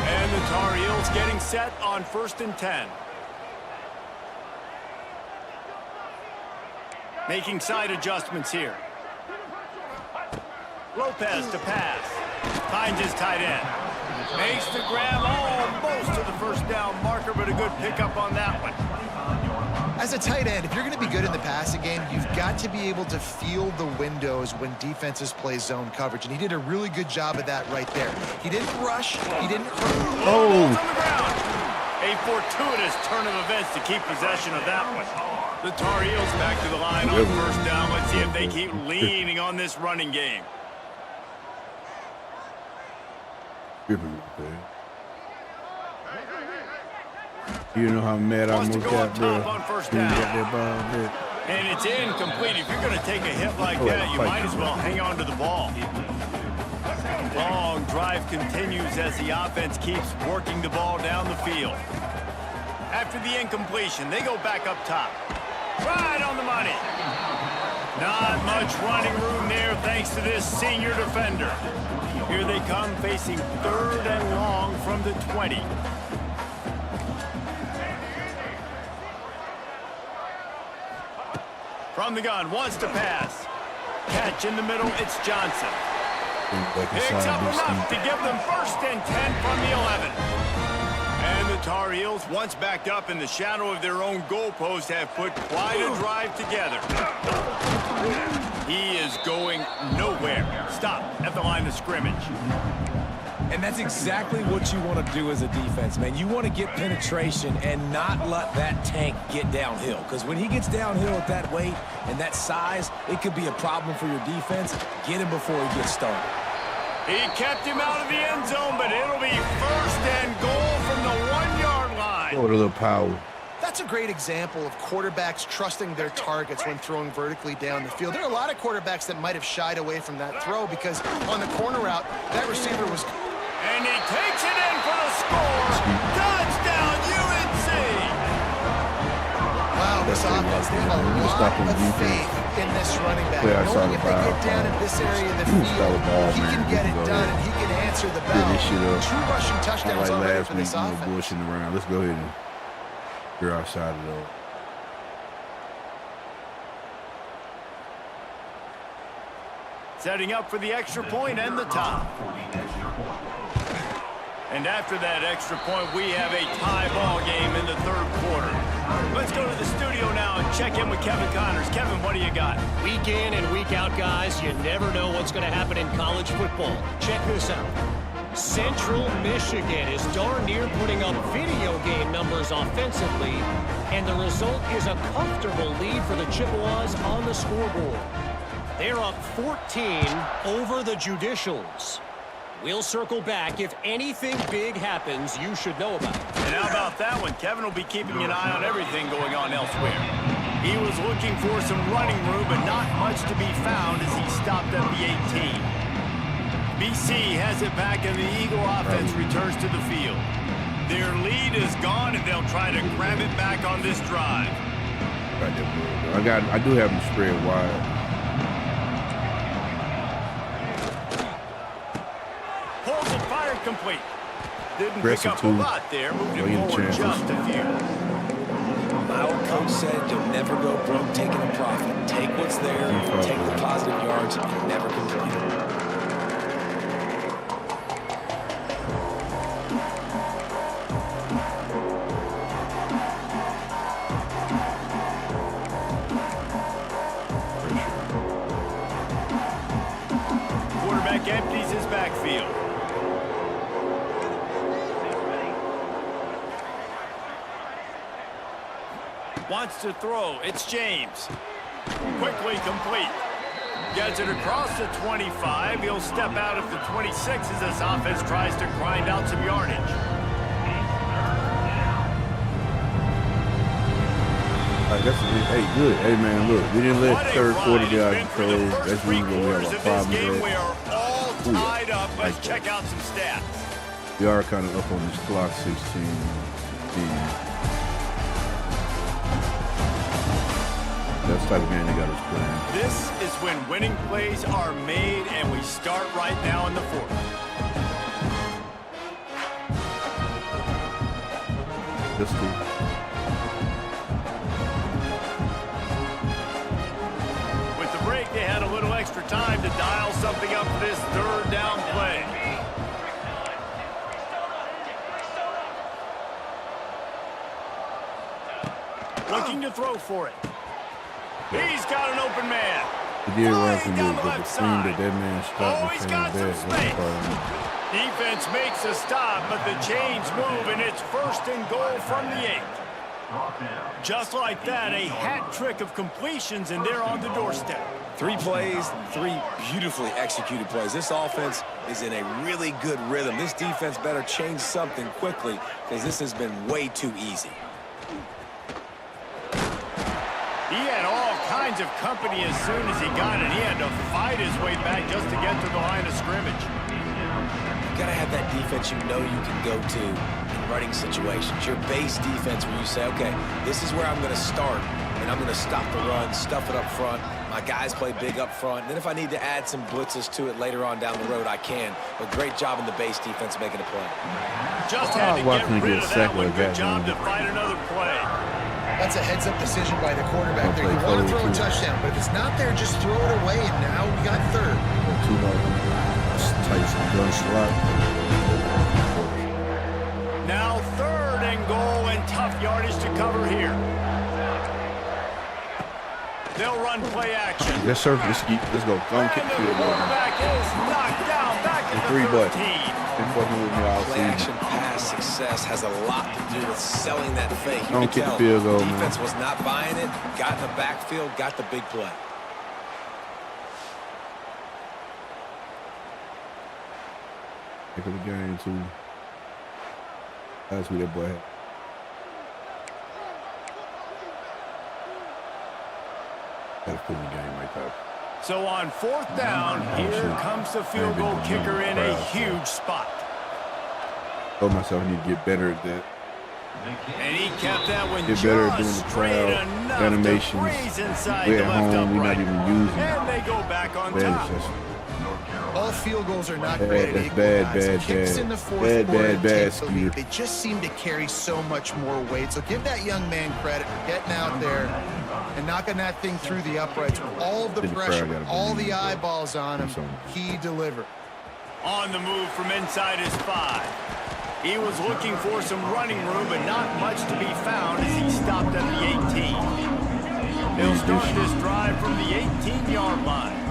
B: And the Tar Heels getting set on 1st and 10. Making side adjustments here. Lopez to pass. Finds his tight end. Makes the grab almost to the first down marker, but a good pickup on that one.
D: As a tight end, if you're going to be good in the passing game, you've got to be able to feel the windows when defenses play zone coverage, and he did a really good job of that right there. He didn't rush. He didn't hurt.
B: Oh! On the ground. A fortuitous turn of events to keep possession of that one. The Tar Heels back to the line on 1st down. Let's see if they keep leaning on this running game.
A: You know how mad I almost got there.
B: And it's incomplete. If you're going to take a hit like that, you might as well hang on to the ball. Long drive continues as the offense keeps working the ball down the field. After the incompletion, they go back up top. Right on the money. Not much running room there thanks to this senior defender. Here they come facing 3rd and long from the 20. From the gun, wants to pass. Catch in the middle, it's Johnson. Picks up enough to give them 1st and 10 from the 11. And the Tar Heels, once backed up in the shadow of their own goalpost, have put quite a drive together. He is going nowhere. Stop at the line of scrimmage.
C: And that's exactly what you want to do as a defense, man. You want to get penetration and not let that tank get downhill. Because when he gets downhill at that weight and that size, it could be a problem for your defense. Get him before he gets started.
B: He kept him out of the end zone, but it'll be 1st and goal from the 1-yard line.
A: Oh, a little power.
D: That's a great example of quarterbacks trusting their targets when throwing vertically down the field. There are a lot of quarterbacks that might have shied away from that throw because on the corner route, that receiver was...
B: And he takes it in for the score. Touchdown, UNC!
D: Wow, this offense, they have a lot of faith in this running back. Knowing if they get down in this area of the field, he can get it done and he can answer the bell. 2 rushing touchdowns already for this offense.
A: Bullshitting around. Let's go ahead and you're outside of those.
B: Setting up for the extra point and the top. And after that extra point, we have a tie ball game in the 3rd quarter. Let's go to the studio now and check in with Kevin Connors. Kevin, what do you got?
F: Week in and week out, guys, you never know what's going to happen in college football. Check this out. Central Michigan is darn near putting up video game numbers offensively, and the result is a comfortable lead for the Chippewas on the scoreboard. They're up 14 over the Judicials. We'll circle back. If anything big happens, you should know about it.
B: And how about that one? Kevin will be keeping an eye on everything going on elsewhere. He was looking for some running room, but not much to be found as he stopped at the 18. BC has it back, and the Eagle offense returns to the field. Their lead is gone, and they'll try to grab it back on this drive.
A: I do have them spread wide.
B: Incomplete. Didn't pick up a lot there. Moved it forward just a few.
C: My old coach said you'll never go broke taking a profit. Take what's there, take the positive yards, and never complain.
B: Quarterback empties his backfield. Wants to throw. It's James. Quickly complete. Gets it across the 25. He'll step out at the 26 as this offense tries to grind out some yardage.
A: Hey, good. Hey, man, look. We didn't let third quarter get out of control. That's the reason we have a problem with
B: We are all tied up. Let's check out some stats.
A: We are kind of up on this clock, 16. That's the type of game they got us playing.
B: This is when winning plays are made, and we start right now in the fourth.
A: This cool.
B: With the break, they had a little extra time to dial something up for this third down play. Looking to throw for it. He's got an open man.
A: He did what I can do, but the thing that man stopped
B: Oh, he's got some space. Defense makes a stop, but the chains move, and it's 1st and goal from the 8. Just like that, a hat trick of completions, and they're on the doorstep.
C: 3 plays, 3 beautifully executed plays. This offense is in a really good rhythm. This defense better change something quickly because this has been way too easy.
B: He had all kinds of company as soon as he got it. He had to fight his way back just to get to the line of scrimmage.
C: You got to have that defense you know you can go to in running situations. Your base defense where you say, okay, this is where I'm going to start, and I'm going to stop the run, stuff it up front. My guys play big up front. And then if I need to add some blitzes to it later on down the road, I can. But great job in the base defense making a play.
B: Just had to get rid of that one. Good job to fight another play.
D: That's a heads-up decision by the quarterback there. You want to throw a touchdown, but if it's not there, just throw it away, and now we got third.
B: Now 3rd and goal, and tough yardage to cover here. They'll run play action.
A: Yes, sir. Let's go. Don't kick
B: the quarterback is knocked down back at the 13.
C: Play action pass success has a lot to do with selling that fake. You
A: Don't
C: can tell
A: field goal,
C: defense
A: man.
C: was not buying it, got in the backfield, got the big play.
A: Pick up the game, too. That's what that boy had. Gotta put in the game right there.
B: So on 4th down, here comes the field goal kicker in a huge spot.
A: I told myself I need to get better at that.
B: And he kept that one
A: Get better at doing
B: just
A: the
B: straight
A: crowd
B: enough
A: animations.
B: to graze inside
A: We're
B: the
A: at
B: left
A: home, we're not
B: upright.
A: even using
B: And they go back on top.
D: All field goals are not
A: Bad,
D: created
A: that's
D: equal,
A: bad,
D: guys.
A: bad,
D: Kicks
A: bad.
D: in the fourth
A: Bad,
D: quarter
A: bad, bad,
D: take the lead.
A: Skeet.
D: They just seem to carry so much more weight. So give that young man credit for getting out there and knocking that thing through the uprights with all of the pressure, with all the eyeballs on him. He delivered.
B: On the move from inside his 5. He was looking for some running room, but not much to be found as he stopped at the 18. They'll start this drive from the 18-yard line.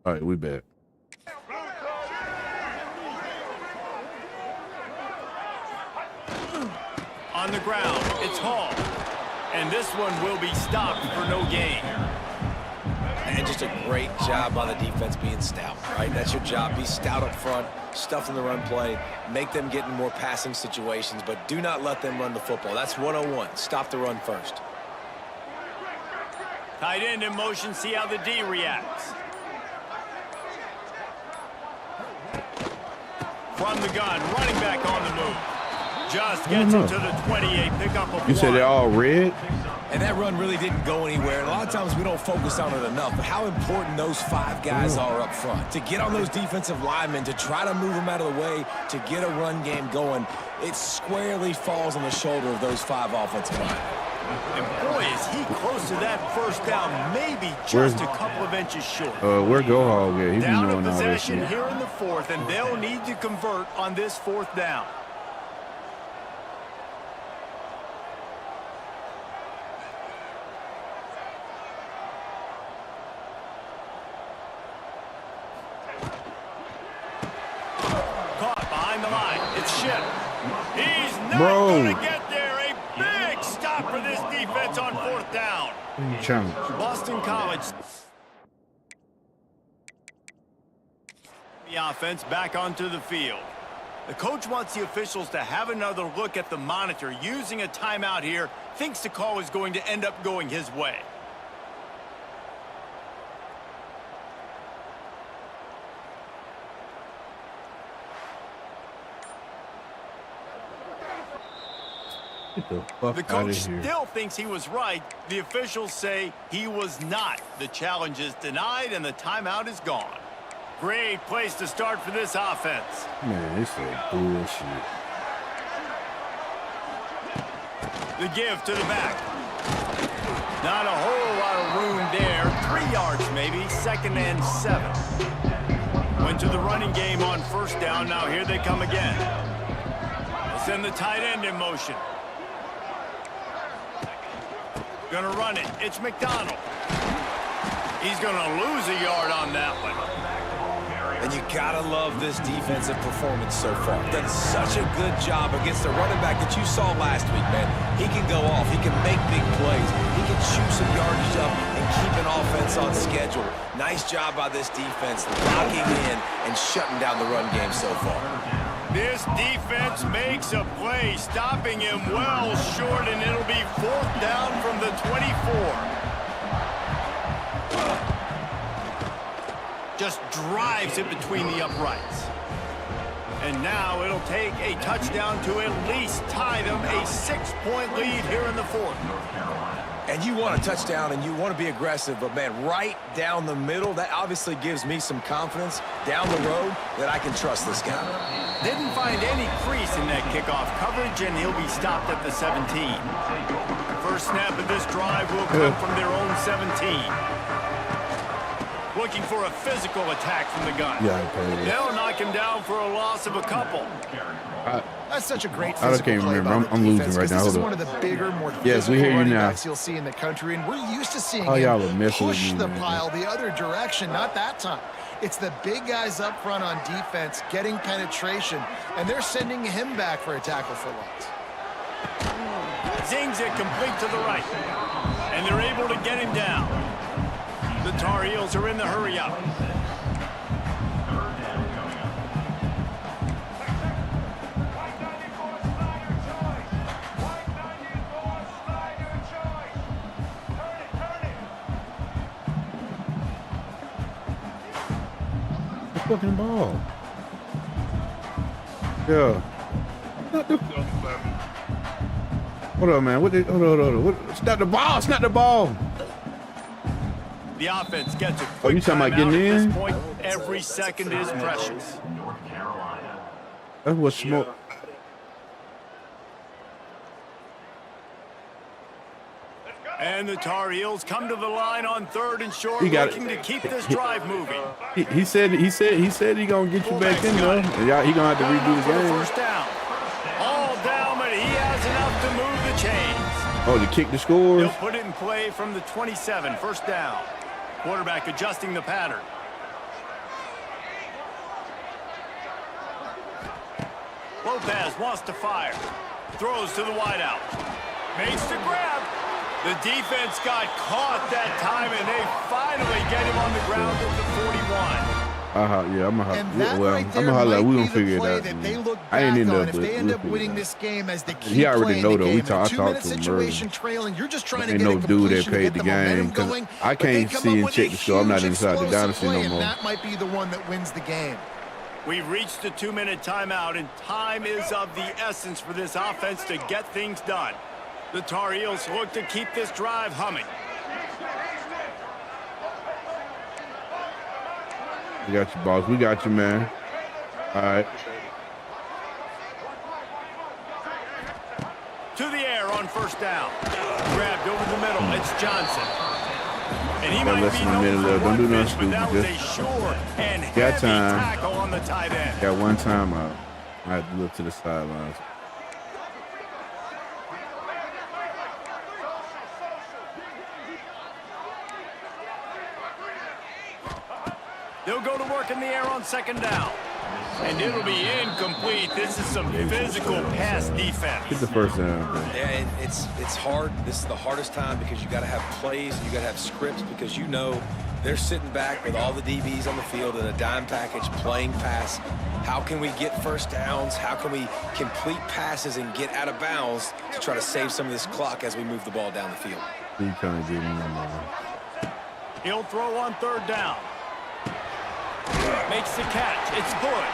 A: All right, we back.
B: On the ground, it's Hall. And this one will be stopped for no gain.
C: And just a great job on the defense being stout, right? That's your job. Be stout up front, stuff in the run play, make them get in more passing situations, but do not let them run the football. That's 101. Stop the run first.
B: Tight end in motion, see how the D reacts. From the gun, running back on the move. Just gets it to the 28, pick up a
A: You said they're all red?
C: And that run really didn't go anywhere. And a lot of times we don't focus on it enough, but how important those 5 guys are up front. To get on those defensive linemen, to try to move them out of the way, to get a run game going, it squarely falls on the shoulder of those 5 offensive linemen.
B: And boy, is he close to that first down, maybe just a couple of inches short.
A: Where Go Hog at? He's
B: Down
A: doing
B: in
A: all that
B: possession
A: shit.
B: here in the 4th, and they'll need to convert on this 4th down. Caught behind the line. It's Ship. He's not going to get there. A big stop for this defense on 4th down.
A: Challenge.
B: Boston College. The offense back onto the field. The coach wants the officials to have another look at the monitor. Using a timeout here, thinks the call is going to end up going his way.
A: Get the fuck
B: The
A: out
B: coach
A: of here.
B: still thinks he was right. The officials say he was not. The challenge is denied and the timeout is gone. Great place to start for this offense.
A: Man, this is bullshit.
B: The give to the back. Not a whole lot of room there. 3 yards maybe. 2nd and 7. Went to the running game on 1st down. Now here they come again. They'll send the tight end in motion. Gonna run it. It's McDonald. He's gonna lose a yard on that one.
C: And you gotta love this defensive performance so far. Done such a good job against the running back that you saw last week, man. He can go off. He can make big plays. He can shoot some yardage up and keep an offense on schedule. Nice job by this defense locking in and shutting down the run game so far.
B: This defense makes a play, stopping him well short, and it'll be 4th down from the 24. Just drives it between the uprights. And now it'll take a touchdown to at least tie them a 6-point lead here in the 4th.
C: And you want a touchdown and you want to be aggressive, but man, right down the middle, that obviously gives me some confidence down the road that I can trust this guy.
B: Didn't find any crease in that kickoff coverage, and he'll be stopped at the 17. First snap of this drive will come from their own 17. Looking for a physical attack from the gun. They'll knock him down for a loss of a couple.
D: That's such a great
A: I
D: physical
A: can't
D: play
A: remember.
D: by the
A: I'm losing
D: defense,
A: right now.
D: This is
A: Hold
D: one
A: up.
D: of the bigger, more
A: Yes, we
D: physical
A: hear you
D: running
A: now.
D: backs you'll see in the country, and we're used to seeing
A: y'all
D: him
A: are messing with
D: push
A: me,
D: the
A: man.
D: pile the other direction. Not that time. It's the big guys up front on defense getting penetration, and they're sending him back for a tackle for loss.
B: Zings it complete to the right. And they're able to get him down. The Tar Heels are in the hurry-up.
A: Fucking ball. Yeah. Not the. Hold on, man. Hold on. It's not the ball. It's not the ball.
B: The offense gets a quick
A: Oh, you talking about getting
B: timeout at
A: in?
B: this point. Every second is precious.
A: That's what smoke.
B: And the Tar Heels come to the line on 3rd and short,
A: He got
B: looking
A: it.
B: to keep this drive moving.
A: He said he gonna get you back in though. Yeah, he gonna have to redo the game.
B: First down. All down, but he has enough to move the chains.
A: Oh, to kick the scores.
B: He'll put it in play from the 27. First down. Quarterback adjusting the pattern. Lopez wants to fire. Throws to the wideout. Makes the grab. The defense got caught that time, and they finally get him on the ground at the 41.
A: Yeah, I'm gonna holler. We gonna figure it out. I ain't in there, but
D: they end up winning this game as the key
A: he already know though.
D: We
A: talked to him
D: situation trailing. You're just trying to get
A: no
D: a
A: dude that
D: completion
A: paid
D: to
A: the
D: get
A: game
D: going,
A: I can't see and check the score. I'm not inside the dynasty no more.
D: And that might be the one that wins the game.
B: We've reached the 2-minute timeout, and time is of the essence for this offense to get things done. The Tar Heels look to keep this drive humming.
A: We got you, boss. We got you, man. All right.
B: To the air on first down. Grabbed over the middle. It's Johnson. And he might be known for
A: Don't do
B: one
A: nothing
B: fish, but that
A: stupid.
B: was a sure and
A: Got
B: heavy
A: time.
B: tackle on the tight end.
A: Got one time out. I had to look to the sidelines.
B: They'll go to work in the air on second down. And it'll be incomplete. This is some physical pass defense.
A: Get the first down.
C: Yeah, and it's hard. This is the hardest time because you got to have plays and you got to have scripts because you know they're sitting back with all the DBs on the field in a dime package playing pass. How can we get first downs? How can we complete passes and get out of bounds to try to save some of this clock as we move the ball down the field?
B: He'll throw on third down. Makes the catch. It's good.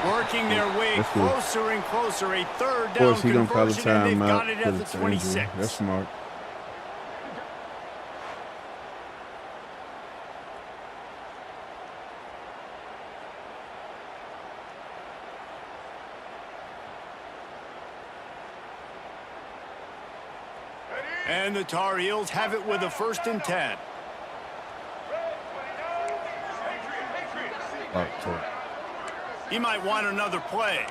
B: Working their way closer and closer. A third down conversion, and they've got it at the 26.
A: That's smart.
B: And the Tar Heels have it with a 1st and 10. He might want another play.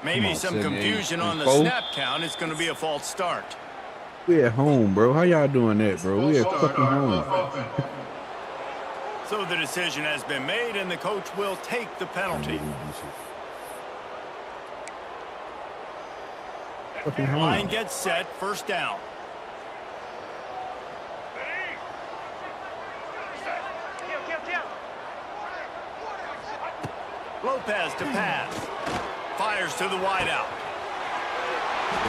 B: Maybe some confusion on the snap count. It's going to be a false start.
A: We at home, bro. How y'all doing that, bro? We at fucking home.
B: So the decision has been made, and the coach will take the penalty. Line gets set. First down. Lopez to pass. Fires to the wideout.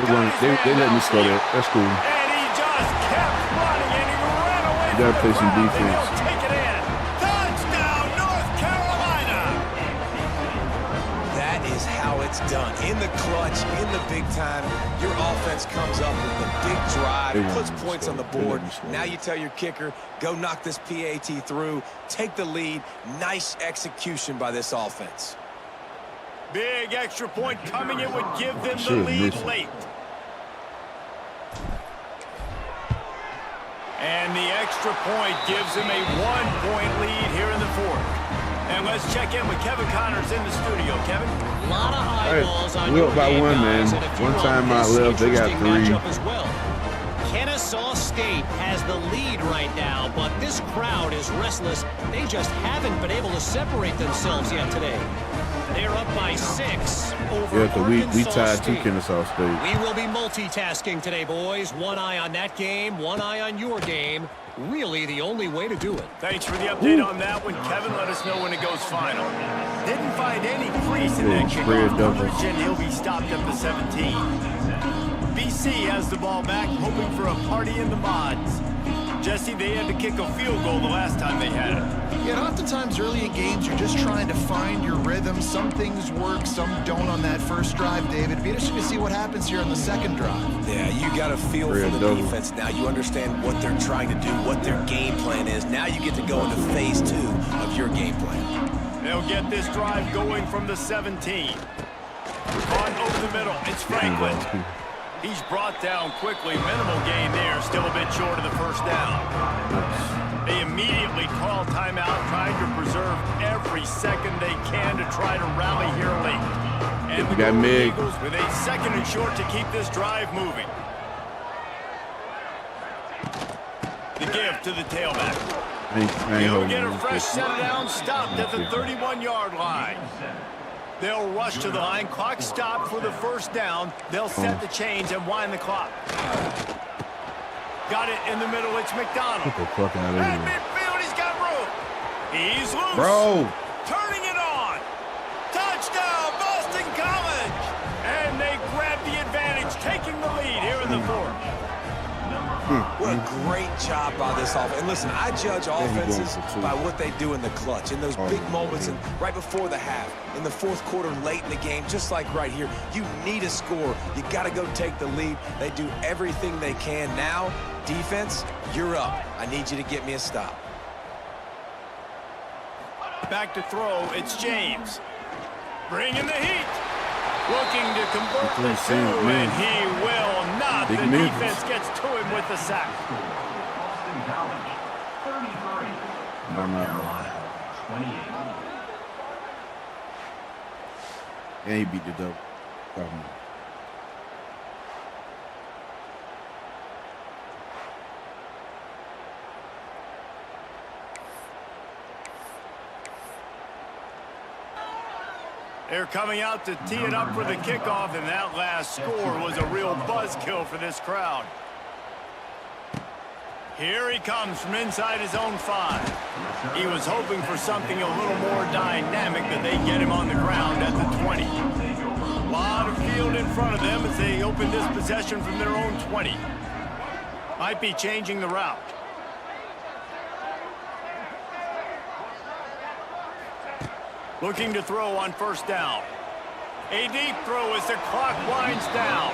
A: They let me score that. That's cool.
B: And he just kept running, and he ran away.
A: You gotta play some defense.
B: Take it in. Touchdown, North Carolina.
C: That is how it's done. In the clutch, in the big time, your offense comes up with a big drive, puts points on the board. Now you tell your kicker, go knock this PAT through, take the lead. Nice execution by this offense.
B: Big extra point coming. It would give them the lead late. And the extra point gives them a 1-point lead here in the 4th. And let's check in with Kevin Connors in the studio. Kevin?
F: A lot of eyeballs on
A: we're
F: your
A: up by
F: game,
A: one,
F: guys,
A: man.
F: and if you
A: One
F: want
A: time out
F: this
A: left, they got
F: interesting
A: 3.
F: matchup as well. Kennesaw State has the lead right now, but this crowd is restless. They just haven't been able to separate themselves yet today. They're up by 6 over Arkansas
A: we tied
F: State.
A: 2 Kennesaw State.
F: We will be multitasking today, boys. One eye on that game, one eye on your game. Really the only way to do it.
B: Thanks for the update on that one, Kevin. Let us know when it goes final. Didn't find any crease in that kickoff coverage, and he'll be stopped at the 17. BC has the ball back, hoping for a party in the mods. Jesse, they had to kick a field goal the last time they had it.
D: Yeah, oftentimes early in games, you're just trying to find your rhythm. Some things work, some don't on that first drive, David. It'd be interesting to see what happens here on the second drive.
C: Yeah, you got a feel for the defense now. You understand what they're trying to do, what their game plan is. Now you get to go into phase 2 of your game plan.
B: They'll get this drive going from the 17. Caught over the middle. It's Franklin. He's brought down quickly. Minimal gain there. Still a bit short of the first down. They immediately call timeout, trying to preserve every second they can to try to rally here late. And the Golden Eagles with a 2nd and short to keep this drive moving. The give to the tailback. He'll get a fresh set down, stopped at the 31-yard line. They'll rush to the line. Clock stopped for the first down. They'll set the chains and wind the clock. Got it in the middle. It's McDonald. At midfield, he's got room. He's loose.
A: Bro.
B: Turning it on. Touchdown, Boston College. And they grab the advantage, taking the lead here in the fourth.
C: What a great job by this offense. And listen, I judge offenses by what they do in the clutch, in those big moments and right before the half, in the fourth quarter, late in the game, just like right here. You need a score. You got to go take the lead. They do everything they can. Now, defense, you're up. I need you to get me a stop.
B: Back to throw, it's James. Bringing the heat. Looking to convert the two, and he will not. The defense gets to him with the sack.
A: And he beat the double.
B: They're coming out to tee it up for the kickoff, and that last score was a real buzzkill for this crowd. Here he comes from inside his own 5. He was hoping for something a little more dynamic, but they get him on the ground at the 20. A lot of field in front of them as they open this possession from their own 20. Might be changing the route. Looking to throw on first down. A deep throw as the clock winds down.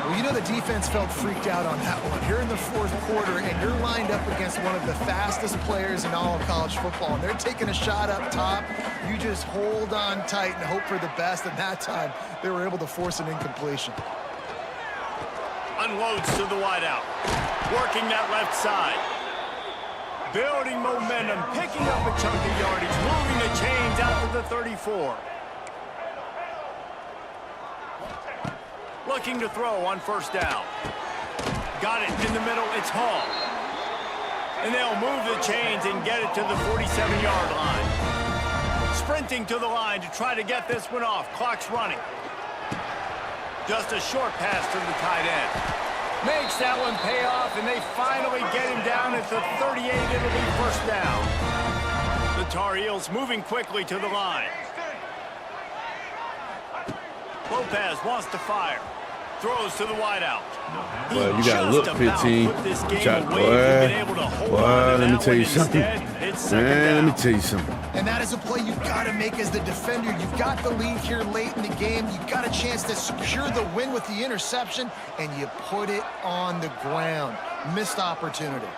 D: Well, you know the defense felt freaked out on that one. You're in the fourth quarter, and you're lined up against one of the fastest players in all of college football, and they're taking a shot up top. You just hold on tight and hope for the best, and that time they were able to force an incompletion.
B: Unloads to the wideout. Working that left side. Building momentum, picking up a chunk of yardage, moving the chains out to the 34. Looking to throw on first down. Got it in the middle, it's Hall. And they'll move the chains and get it to the 47-yard line. Sprinting to the line to try to get this one off. Clock's running. Just a short pass to the tight end. Makes that one pay off, and they finally get him down at the 38. It'll be first down. The Tar Heels moving quickly to the line. Lopez wants to fire. Throws to the wideout.
A: Well, you got to look 15. Let me tell you something. Man, let me tell you something.
D: And that is a play you've got to make as the defender. You've got the lead here late in the game. You've got a chance to secure the win with the interception, and you put it on the ground. Missed opportunity.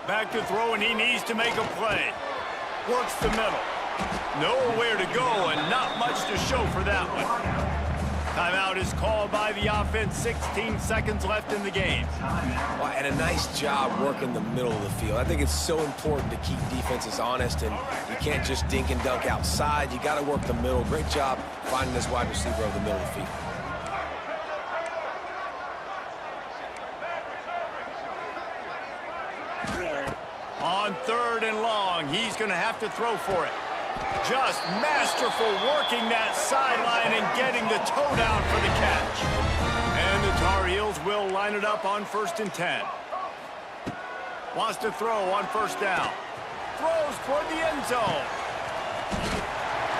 B: Back to throw, and he needs to make a play. Works the middle. Nowhere to go, and not much to show for that one. Timeout is called by the offense. 16 seconds left in the game.
C: Well, and a nice job working the middle of the field. I think it's so important to keep defenses honest, and you can't just dink and dunk outside. You got to work the middle. Great job finding this wide receiver over the middle of the field.
B: On 3rd and long, he's going to have to throw for it. Just masterful working that sideline and getting the toe down for the catch. And the Tar Heels will line it up on 1st and 10. Wants to throw on first down. Throws toward the end zone.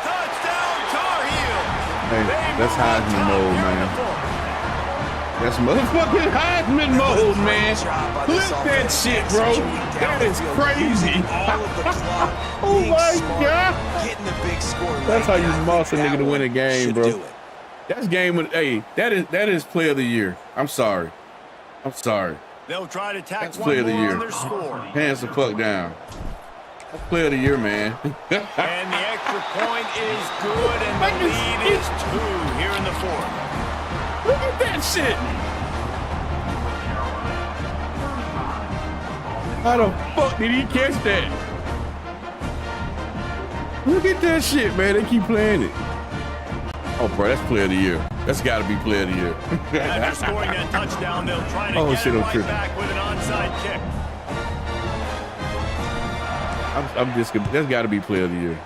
B: Touchdown, Tar Heels.
A: Hey, that's Heisman mode, man. That's motherfucking Heisman mode, man. Look at that shit, bro. That is crazy. Oh my God.
C: Getting the big score.
A: That's how you moss a nigga to win a game, bro. That's game with, hey, that is player of the year. I'm sorry.
B: They'll try to tack
A: that's player of the year. Hands the fuck down. That's player of the year, man.
B: And the extra point is good, and the lead is 2 here in the 4th.
A: Look at that shit. How the fuck did he catch that? Look at that shit, man. They keep playing it. Oh, bro, that's player of the year. That's got to be player of the year.
B: After scoring that touchdown, they'll try to get it right back with an onside kick.
A: That's got to be player of the year.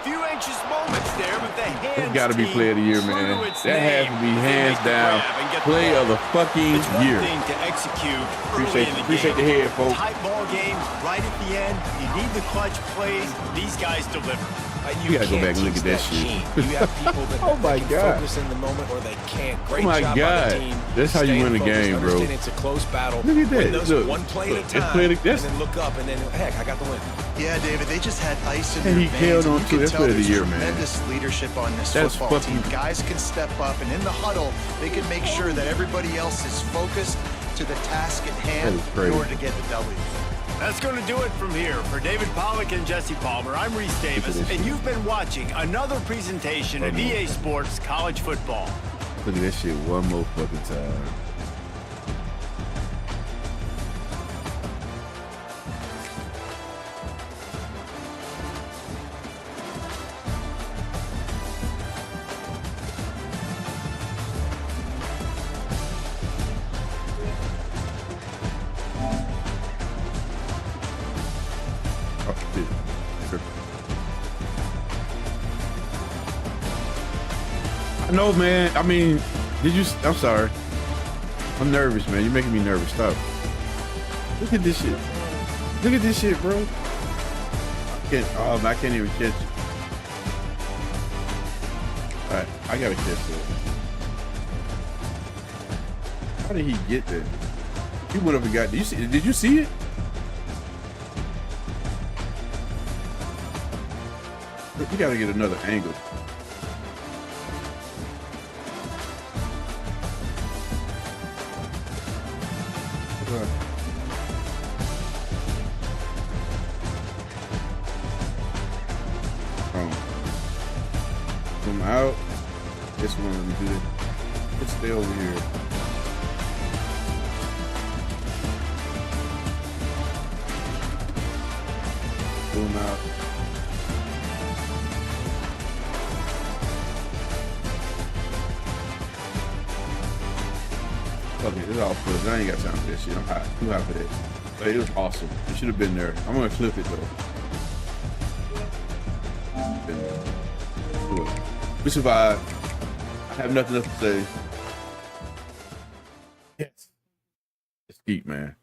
B: Few anxious moments there, but the hands
A: That's got to be player of the year, man. That has to be hands down play of the fucking year.
B: Thing to execute
A: appreciate the head, folks.
B: Tight ball game, right at the end. You need the clutch plays. These guys deliver.
A: You gotta go back and look at that shit.
C: You have people that
A: oh my God.
C: focus in the moment or they can't. Great
A: oh my
C: job
A: God.
C: by the team.
A: That's how you win a game, bro.
C: It's a close battle.
A: Look at that.
C: Look, one play at a time, and then look up, and then, heck, I got the win.
D: Yeah, David, they just had ice in
A: and
D: their
A: he held on to that play of the year, man.
D: Tremendous leadership on this
A: That's
D: football team. Guys can step up, and in the huddle, they can make sure that everybody else is focused to the task at hand in order to get the W.
B: That's going to do it from here. For David Pollack and Jesse Palmer, I'm Reese Davis, and you've been watching another presentation of EA Sports College Football.
A: Look at that shit one more fucking time. No, man. I mean, I'm sorry. I'm nervous, man. You're making me nervous. Stop. Look at this shit. Look at this shit, bro. I can't even catch it. All right, I gotta catch it. How did he get there? He went up and got. Did you see it? You gotta get another angle. Come out. This one, let me do it. Let's stay over here. Boom out. Fuck it, it's all footage. I ain't got time for this shit. I'm hot. Too hot for that. But it was awesome. You should have been there. I'm gonna clip it though. We survived. I have nothing else to say. Yes. It's Skeet, man.